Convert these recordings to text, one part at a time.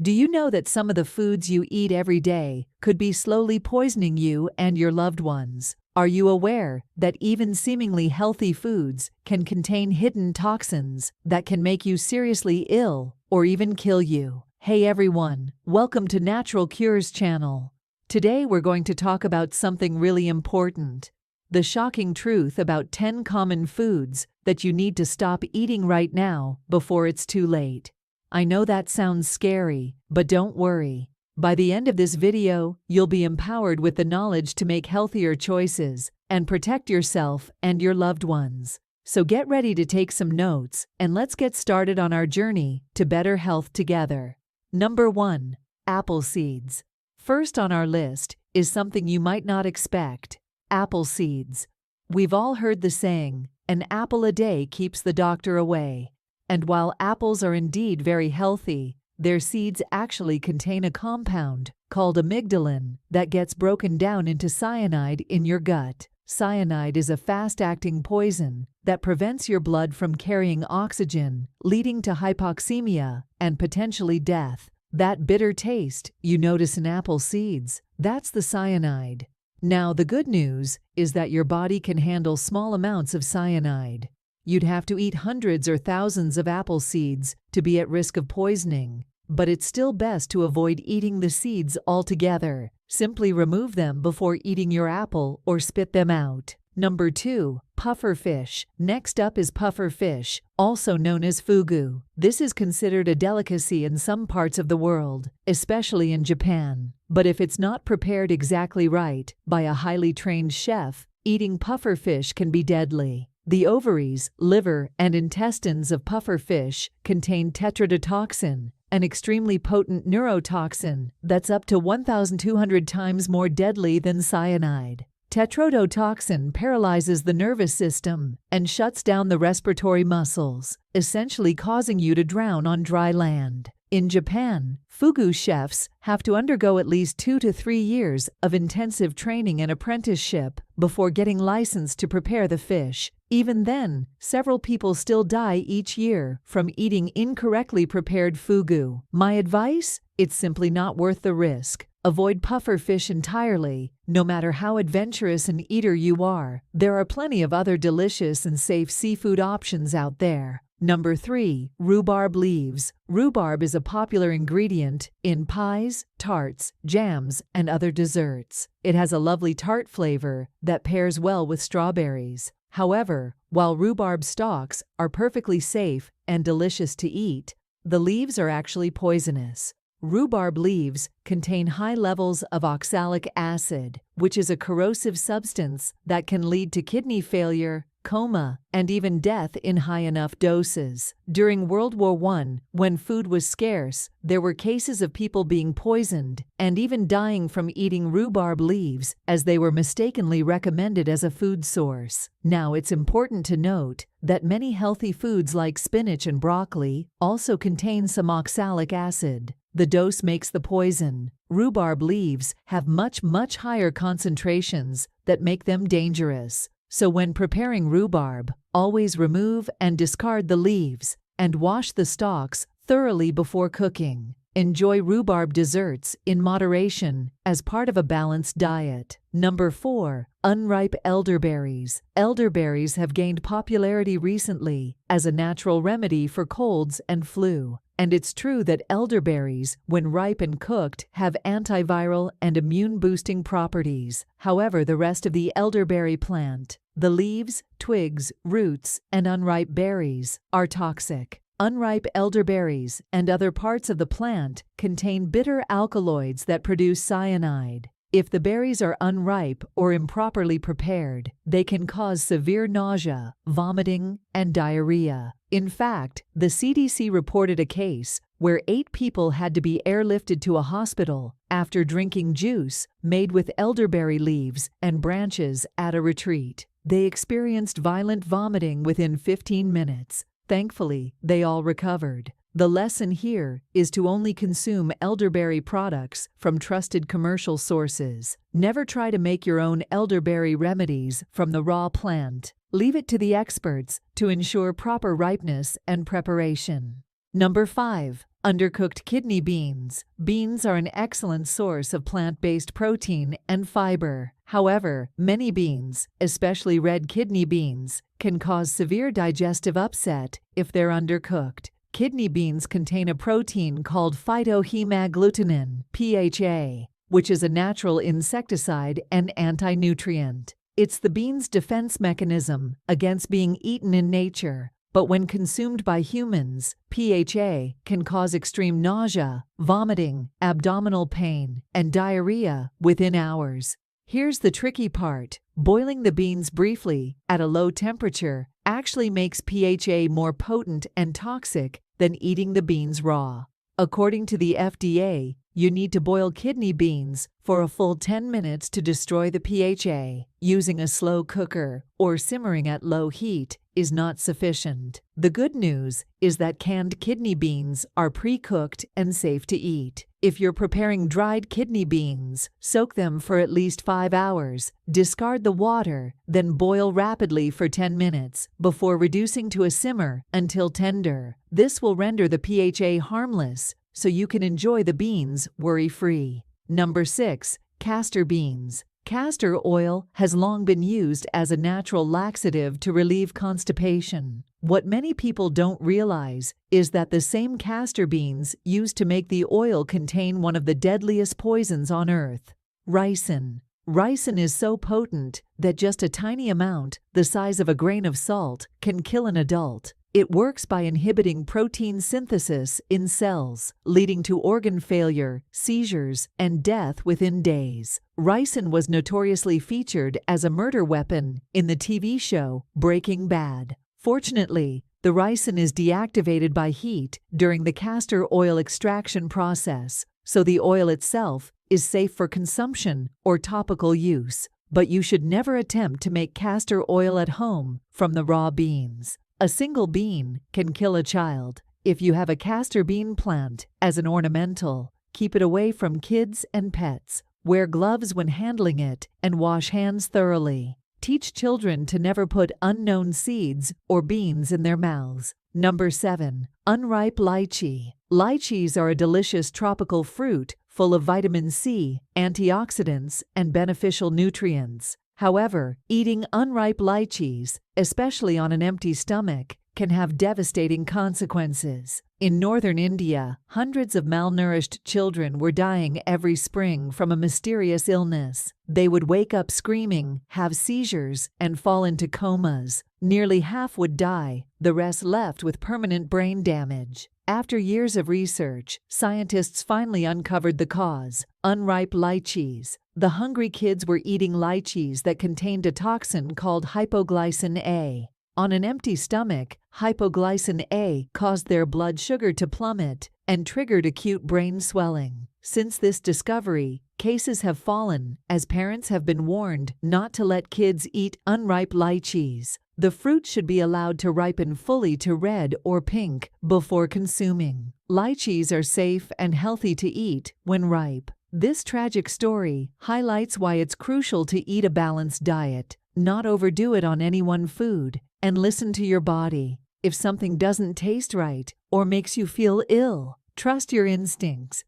Do you know that some of the foods you eat every day could be slowly poisoning you and your loved ones? Are you aware that even seemingly healthy foods can contain hidden toxins that can make you seriously ill or even kill you? Hey everyone, welcome to Natural Cures channel. Today we're going to talk about something really important. The shocking truth about 10 common foods that you need to stop eating right now before it's too late. I know that sounds scary, but don't worry. By the end of this video, you'll be empowered with the knowledge to make healthier choices and protect yourself and your loved ones. So get ready to take some notes and let's get started on our journey to better health together. Number 1. Apple seeds. First on our list is something you might not expect: apple seeds. We've all heard the saying, "An apple a day keeps the doctor away." And while apples are indeed very healthy, their seeds actually contain a compound called amygdalin that gets broken down into cyanide in your gut. Cyanide is a fast-acting poison that prevents your blood from carrying oxygen, leading to hypoxemia and potentially death. That bitter taste you notice in apple seeds, that's the cyanide. Now, the good news is that your body can handle small amounts of cyanide. You'd have to eat hundreds or thousands of apple seeds to be at risk of poisoning, but it's still best to avoid eating the seeds altogether. Simply remove them before eating your apple or spit them out. Number 2. Puffer fish. Next up is puffer fish, also known as fugu. This is considered a delicacy in some parts of the world, especially in Japan. But if it's not prepared exactly right by a highly trained chef, eating puffer fish can be deadly. The ovaries, liver, and intestines of puffer fish contain tetrodotoxin, an extremely potent neurotoxin that's up to 1,200 times more deadly than cyanide. Tetrodotoxin paralyzes the nervous system and shuts down the respiratory muscles, essentially causing you to drown on dry land. In Japan, fugu chefs have to undergo at least 2 to 3 years of intensive training and apprenticeship before getting licensed to prepare the fish. Even then, several people still die each year from eating incorrectly prepared fugu. My advice? It's simply not worth the risk. Avoid puffer fish entirely. No matter how adventurous an eater you are, there are plenty of other delicious and safe seafood options out there. Number 3. Rhubarb leaves. Rhubarb is a popular ingredient in pies, tarts, jams, and other desserts. It has a lovely tart flavor that pairs well with strawberries. However, while rhubarb stalks are perfectly safe and delicious to eat, the leaves are actually poisonous. Rhubarb leaves contain high levels of oxalic acid, which is a corrosive substance that can lead to kidney failure, coma, and even death in high enough doses. During World War I, when food was scarce, there were cases of people being poisoned and even dying from eating rhubarb leaves as they were mistakenly recommended as a food source. Now, it's important to note that many healthy foods like spinach and broccoli also contain some oxalic acid. The dose makes the poison. Rhubarb leaves have much higher concentrations that make them dangerous. So when preparing rhubarb, always remove and discard the leaves and wash the stalks thoroughly before cooking. Enjoy rhubarb desserts in moderation as part of a balanced diet. Number 4. Unripe elderberries. Elderberries have gained popularity recently as a natural remedy for colds and flu. And it's true that elderberries, when ripe and cooked, have antiviral and immune-boosting properties. However, the rest of the elderberry plant, the leaves, twigs, roots, and unripe berries, are toxic. Unripe elderberries and other parts of the plant contain bitter alkaloids that produce cyanide. If the berries are unripe or improperly prepared, they can cause severe nausea, vomiting, and diarrhea. In fact, the CDC reported a case where 8 people had to be airlifted to a hospital after drinking juice made with elderberry leaves and branches at a retreat. They experienced violent vomiting within 15 minutes. Thankfully, they all recovered. The lesson here is to only consume elderberry products from trusted commercial sources. Never try to make your own elderberry remedies from the raw plant. Leave it to the experts to ensure proper ripeness and preparation. Number 5. Undercooked kidney beans. Beans are an excellent source of plant-based protein and fiber. However, many beans, especially red kidney beans, can cause severe digestive upset if they're undercooked. Kidney beans contain a protein called phytohemagglutinin, PHA, which is a natural insecticide and anti-nutrient. It's the bean's defense mechanism against being eaten in nature. But when consumed by humans, PHA can cause extreme nausea, vomiting, abdominal pain, and diarrhea within hours. Here's the tricky part. Boiling the beans briefly at a low temperature actually makes PHA more potent and toxic than eating the beans raw. According to the FDA, you need to boil kidney beans for a full 10 minutes to destroy the PHA. Using a slow cooker or simmering at low heat is not sufficient. The good news is that canned kidney beans are pre-cooked and safe to eat. If you're preparing dried kidney beans, soak them for at least 5 hours, discard the water, then boil rapidly for 10 minutes before reducing to a simmer until tender. This will render the PHA harmless, so you can enjoy the beans worry-free. Number 6. Castor beans. Castor oil has long been used as a natural laxative to relieve constipation. What many people don't realize is that the same castor beans used to make the oil contain one of the deadliest poisons on earth, ricin. Ricin is so potent that just a tiny amount, the size of a grain of salt, can kill an adult. It works by inhibiting protein synthesis in cells, leading to organ failure, seizures, and death within days. Ricin was notoriously featured as a murder weapon in the TV show Breaking Bad. Fortunately, the ricin is deactivated by heat during the castor oil extraction process, so the oil itself is safe for consumption or topical use. But you should never attempt to make castor oil at home from the raw beans. A single bean can kill a child. If you have a castor bean plant as an ornamental, keep it away from kids and pets. Wear gloves when handling it and wash hands thoroughly. Teach children to never put unknown seeds or beans in their mouths. Number 7. Unripe lychee. Lychees are a delicious tropical fruit full of vitamin C, antioxidants, and beneficial nutrients. However, eating unripe lychees, especially on an empty stomach, can have devastating consequences. In northern India, hundreds of malnourished children were dying every spring from a mysterious illness. They would wake up screaming, have seizures, and fall into comas. Nearly half would die, the rest left with permanent brain damage. After years of research, scientists finally uncovered the cause: unripe lychees. The hungry kids were eating lychees that contained a toxin called hypoglycin A. On an empty stomach, hypoglycin A caused their blood sugar to plummet and triggered acute brain swelling. Since this discovery, cases have fallen as parents have been warned not to let kids eat unripe lychees. The fruit should be allowed to ripen fully to red or pink before consuming. Lychees are safe and healthy to eat when ripe. This tragic story highlights why it's crucial to eat a balanced diet, not overdo it on any one food, and listen to your body. If something doesn't taste right or makes you feel ill, trust your instincts.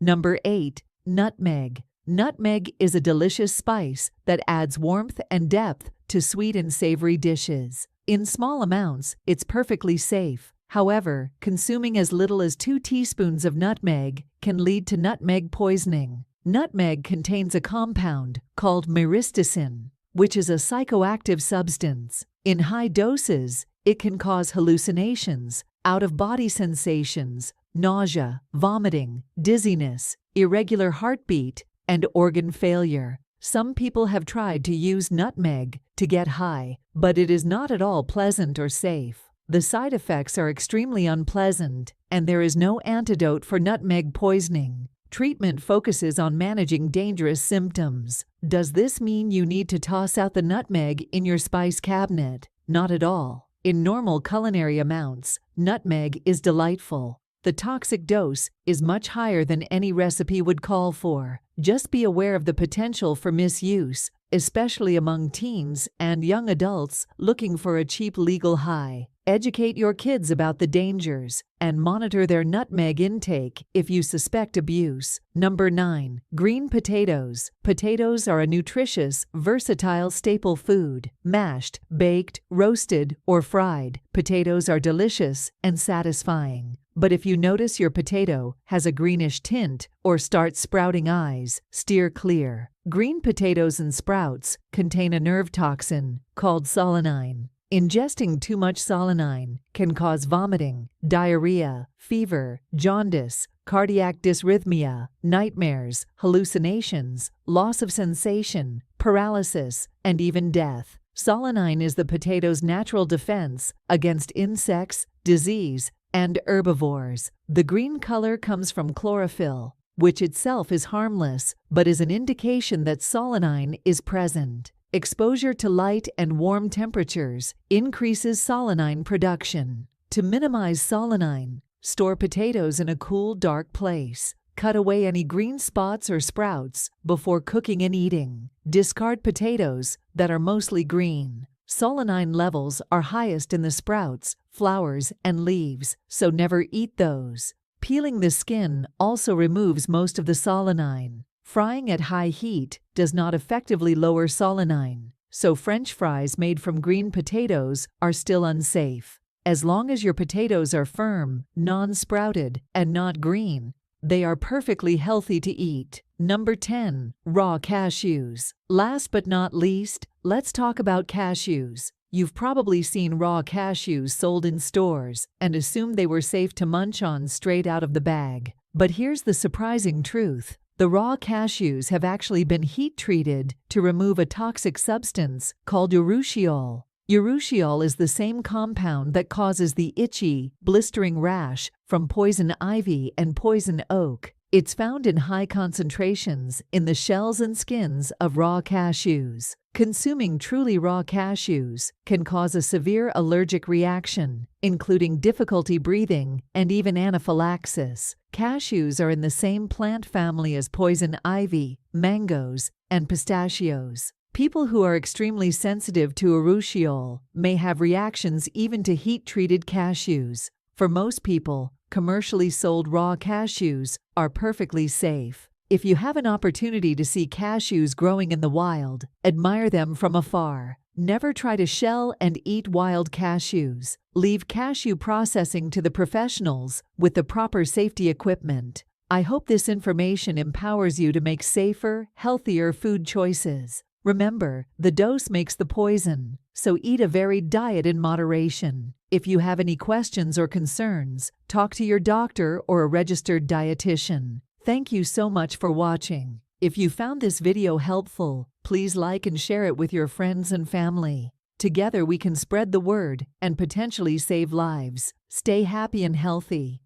Number 8. Nutmeg. Nutmeg is a delicious spice that adds warmth and depth to sweet and savory dishes. In small amounts, it's perfectly safe. However, consuming as little as 2 teaspoons of nutmeg can lead to nutmeg poisoning. Nutmeg contains a compound called myristicin, which is a psychoactive substance. In high doses, it can cause hallucinations, out-of-body sensations, nausea, vomiting, dizziness, irregular heartbeat, and organ failure. Some people have tried to use nutmeg to get high, but it is not at all pleasant or safe. The side effects are extremely unpleasant, and there is no antidote for nutmeg poisoning. Treatment focuses on managing dangerous symptoms. Does this mean you need to toss out the nutmeg in your spice cabinet? Not at all. In normal culinary amounts, nutmeg is delightful. The toxic dose is much higher than any recipe would call for. Just be aware of the potential for misuse, especially among teens and young adults looking for a cheap legal high. Educate your kids about the dangers and monitor their nutmeg intake if you suspect abuse. Number 9. Green potatoes. Potatoes are a nutritious, versatile staple food. Mashed, baked, roasted, or fried, potatoes are delicious and satisfying. But if you notice your potato has a greenish tint or starts sprouting eyes, steer clear. Green potatoes and sprouts contain a nerve toxin called solanine. Ingesting too much solanine can cause vomiting, diarrhea, fever, jaundice, cardiac dysrhythmia, nightmares, hallucinations, loss of sensation, paralysis, and even death. Solanine is the potato's natural defense against insects, disease, and herbivores. The green color comes from chlorophyll, which itself is harmless, but is an indication that solanine is present. Exposure to light and warm temperatures increases solanine production. To minimize solanine, store potatoes in a cool, dark place. Cut away any green spots or sprouts before cooking and eating. Discard potatoes that are mostly green. Solanine levels are highest in the sprouts, flowers, and leaves, so never eat those. Peeling the skin also removes most of the solanine. Frying at high heat does not effectively lower solanine, so French fries made from green potatoes are still unsafe. As long as your potatoes are firm, non-sprouted, and not green, they are perfectly healthy to eat. Number 10. Raw cashews. Last but not least, let's talk about cashews. You've probably seen raw cashews sold in stores and assumed they were safe to munch on straight out of the bag. But here's the surprising truth. The raw cashews have actually been heat-treated to remove a toxic substance called urushiol. Urushiol is the same compound that causes the itchy, blistering rash from poison ivy and poison oak. It's found in high concentrations in the shells and skins of raw cashews. Consuming truly raw cashews can cause a severe allergic reaction, including difficulty breathing and even anaphylaxis. Cashews are in the same plant family as poison ivy, mangoes, and pistachios. People who are extremely sensitive to urushiol may have reactions even to heat-treated cashews. For most people, commercially sold raw cashews are perfectly safe. If you have an opportunity to see cashews growing in the wild, admire them from afar. Never try to shell and eat wild cashews. Leave cashew processing to the professionals with the proper safety equipment. I hope this information empowers you to make safer, healthier food choices. Remember, the dose makes the poison, so eat a varied diet in moderation. If you have any questions or concerns, talk to your doctor or a registered dietitian. Thank you so much for watching. If you found this video helpful, please like and share it with your friends and family. Together we can spread the word and potentially save lives. Stay happy and healthy.